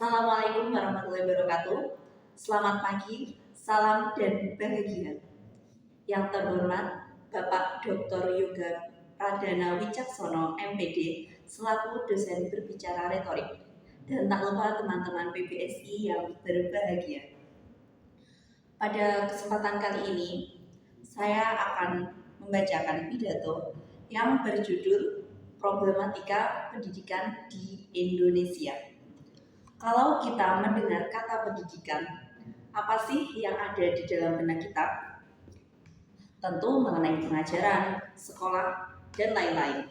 Assalamualaikum warahmatullahi wabarakatuh. Selamat pagi, salam dan bahagia. Yang terhormat Bapak Dr. Yoga Pradana Wicaksono MPD selaku dosen berbicara retorik, dan tak lupa teman-teman PBSI yang berbahagia. Pada kesempatan kali ini, saya akan membacakan pidato yang berjudul Problematika Pendidikan di Indonesia. Kalau kita mendengar kata pendidikan, apa sih yang ada di dalam benak kita? Tentu mengenai pengajaran, sekolah, dan lain-lain.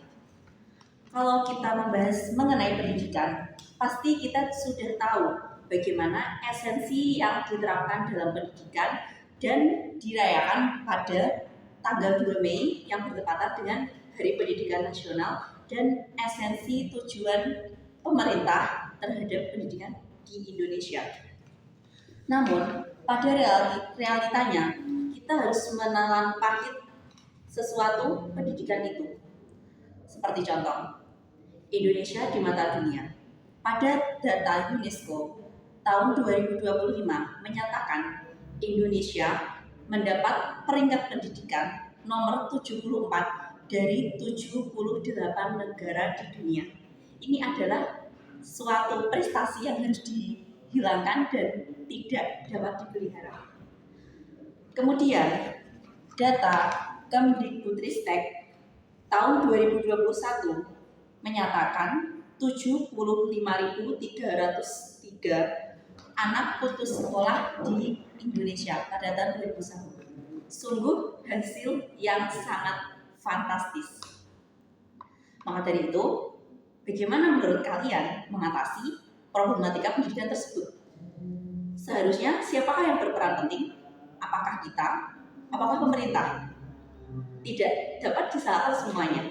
Kalau kita membahas mengenai pendidikan, pasti kita sudah tahu bagaimana esensi yang diterapkan dalam pendidikan dan dirayakan pada tanggal 2 Mei yang bertepatan dengan Hari Pendidikan Nasional dan esensi tujuan pemerintah terhadap pendidikan di Indonesia. Namun, pada realitanya, kita harus menelan pahit sesuatu pendidikan itu. Seperti contoh, Indonesia di mata dunia. Pada data UNESCO tahun 2025 menyatakan Indonesia mendapat peringkat pendidikan nomor 74 dari 78 negara di dunia. Ini adalah suatu prestasi yang harus dihilangkan dan tidak dapat dipelihara. Kemudian, data Kemdikbudristek tahun 2021 menyatakan 75.303 anak putus sekolah di Indonesia pada tahun 2001. Sungguh hasil yang sangat fantastis. Maka dari itu, bagaimana menurut kalian mengatasi problematika pendidikan tersebut? Seharusnya siapakah yang berperan penting? Apakah kita? Apakah pemerintah? Tidak dapat disalahkan semuanya.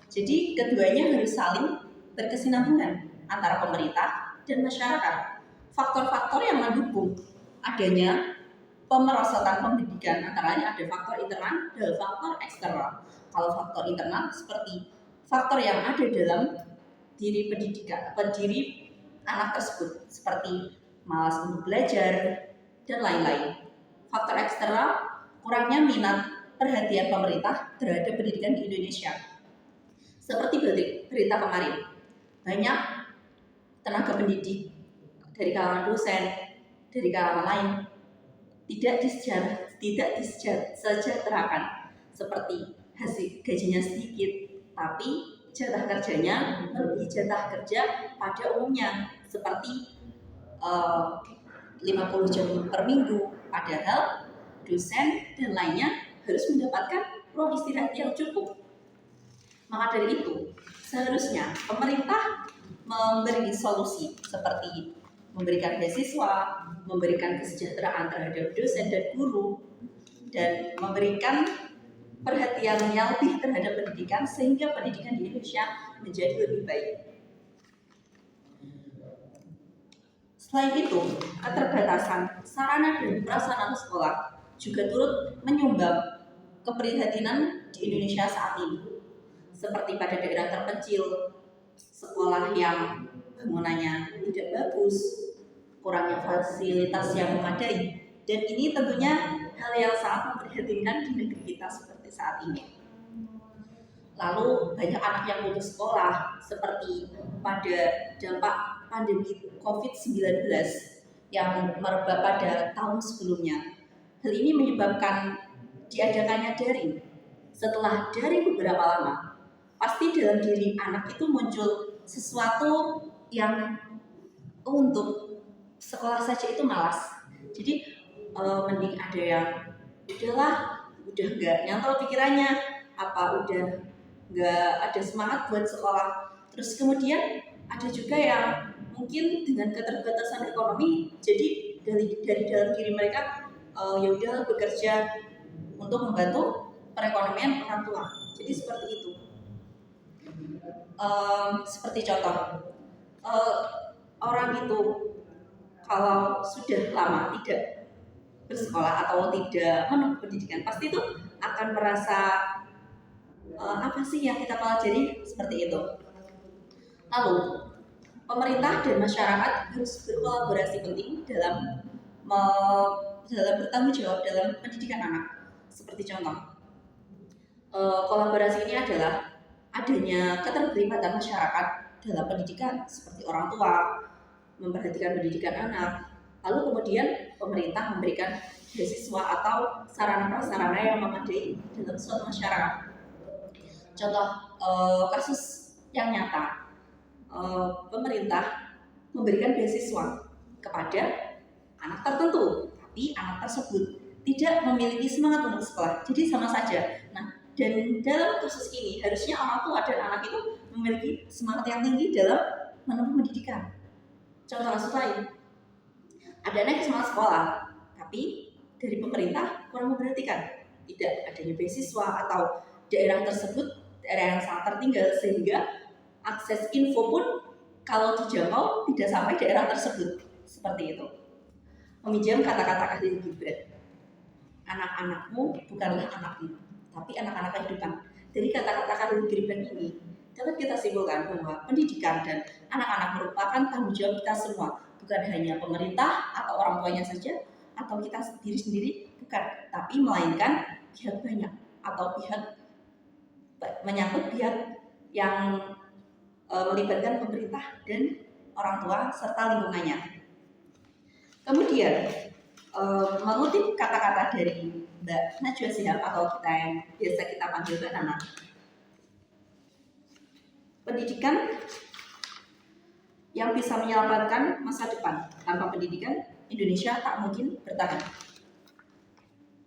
Jadi keduanya harus saling berkesinambungan antara pemerintah dan masyarakat. Faktor-faktor yang mendukung adanya pemerosotan pendidikan antara lain ada faktor internal dan faktor eksternal. Kalau faktor internal seperti faktor yang ada dalam diri anak tersebut seperti malas untuk belajar dan lain-lain. Faktor eksternal kurangnya minat perhatian pemerintah terhadap pendidikan di Indonesia. Seperti berita kemarin, banyak tenaga pendidik dari kalangan dosen, dari kalangan lain tidak disejahterakan, seperti hasil gajinya sedikit, tapi jatah kerjanya lebih jatah kerja pada umumnya seperti 50 jam per minggu, padahal dosen dan lainnya harus mendapatkan ruang istirahat yang cukup. Maka dari itu, seharusnya pemerintah memberi solusi seperti memberikan beasiswa, memberikan kesejahteraan terhadap dosen dan guru, dan memberikan perhatian yang lebih terhadap pendidikan sehingga pendidikan di Indonesia menjadi lebih baik. Selain itu, keterbatasan sarana dan prasarana sekolah juga turut menyumbang keprihatinan di Indonesia saat ini. Seperti pada daerah terpencil, sekolah yang bangunannya tidak bagus, kurangnya fasilitas yang memadai, dan ini tentunya hal yang sangat memprihatinkan di negeri kita seperti saat ini. Lalu banyak anak yang putus sekolah seperti pada dampak pandemi COVID-19 yang merebak pada tahun sebelumnya. Hal ini menyebabkan diadakannya daring. Setelah daring beberapa lama, pasti dalam diri anak itu muncul sesuatu yang untuk sekolah saja itu malas. Jadi mending ada yang udah nggak nyantol pikirannya, apa udah nggak ada semangat buat sekolah. Terus kemudian ada juga yang mungkin dengan keterbatasan ekonomi, jadi dari dalam diri mereka ya udah bekerja untuk membantu perekonomian orang tua. Jadi seperti itu. Seperti contoh, orang itu kalau sudah lama tidak bersekolah atau tidak menempuh pendidikan, pasti itu akan merasa apa sih yang kita pelajari seperti itu. Lalu pemerintah dan masyarakat harus berkolaborasi penting dalam bertanggung jawab dalam pendidikan anak. Seperti contoh, kolaborasi ini adalah adanya keterlibatan masyarakat dalam pendidikan, seperti orang tua memperhatikan pendidikan anak, lalu kemudian pemerintah memberikan beasiswa atau sarana prasarana yang memadai dalam suatu masyarakat. Contoh kasus yang nyata, pemerintah memberikan beasiswa kepada anak tertentu, tapi anak tersebut tidak memiliki semangat untuk sekolah, jadi sama saja. Nah, dan dalam kasus ini harusnya orang tua dan anak itu memiliki semangat yang tinggi dalam menempuh pendidikan. Contoh kasus lain, ada anak yang semangat sekolah, tapi dari pemerintah kurang memperhatikan, tidak adanya beasiswa atau daerah tersebut daerah yang sangat tertinggal sehingga akses info pun kalau dijangkau tidak sampai daerah tersebut. Seperti itu. Meminjam kata-kata Khalil Gibran, anak-anakmu bukanlah anakmu, tapi anak-anak kehidupan. Dari kata-kata Khalil Gibran ini dapat kita simpulkan bahwa pendidikan dan anak-anak merupakan tanggung jawab kita semua, bukan hanya pemerintah atau orang tuanya saja atau kita sendiri bukan, tapi melainkan pihak banyak atau pihak menyangkut pihak yang melibatkan pemerintah dan orang tua serta lingkungannya. Kemudian mengutip kata-kata dari Mbak Najwa Shihab atau kita yang biasa kita panggil Mbak Nana, pendidikan yang bisa menyelamatkan masa depan. Tanpa pendidikan, Indonesia tak mungkin bertahan.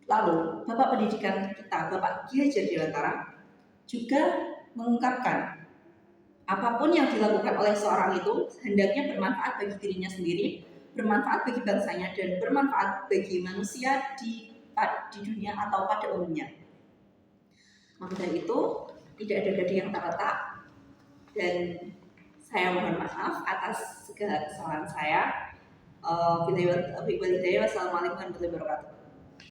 Lalu, Bapak Pendidikan kita, Bapak Ki Hajar Dewantara, juga mengungkapkan apapun yang dilakukan oleh seorang itu hendaknya bermanfaat bagi dirinya sendiri, bermanfaat bagi bangsanya, dan bermanfaat bagi manusia di dunia atau pada umumnya. Maka dari itu, tidak ada gading yang tak retak, dan saya mohon maaf atas segala kesalahan saya. Wassalamualaikum warahmatullahi wabarakatuh.